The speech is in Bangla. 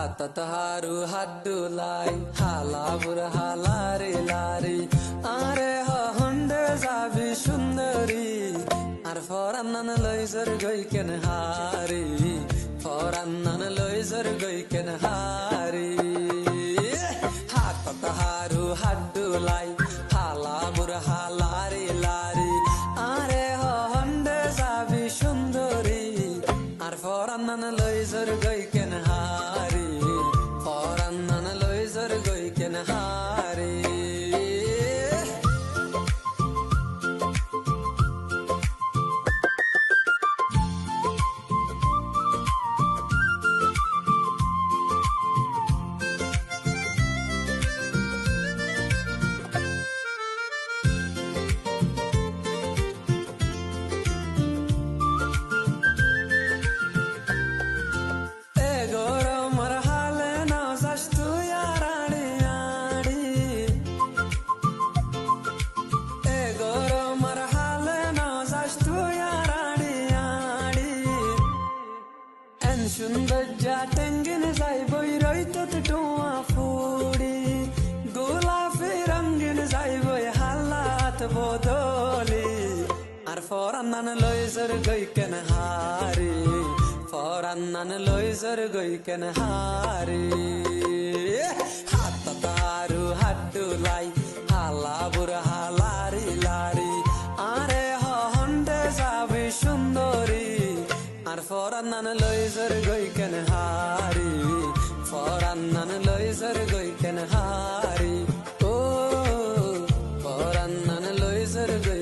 হাততাহারু হাড্ডুলাই হালাবুর হালারি লারি আরে হন্ডে যাবি সুন্দরী আর ফরান্নান লইজর গই কেন হারি ফরান্নান লইজর গই কেন হারি হাততাহারু হাড্ডুলাই হালাবুর হালারি লারি আরে হন্ডে যাবি সুন্দরী আর ফরান্নান লইজর গই কেন হারি ফরান্নান লইজর গই কেন হারি সুন্দর যা টেঙ্গিন যাই বই রইতো টোয়া ফুড়ি গোলাপি রঙিন যাই বই হালাত বদলি আর ফরান্নান লইজর গই কেন হারি ফরান্নান লইজর গই কেন হারি হাততাহারু হাড্ডুলাই হালাবুর হালারি লারি আরে হন্ডে যাবি সুন্দরী আর ফরান্নান লইজর গই কেন হারি ফরান্নান লইজর গই কেন হারি ও ফরান্নান লইজর গই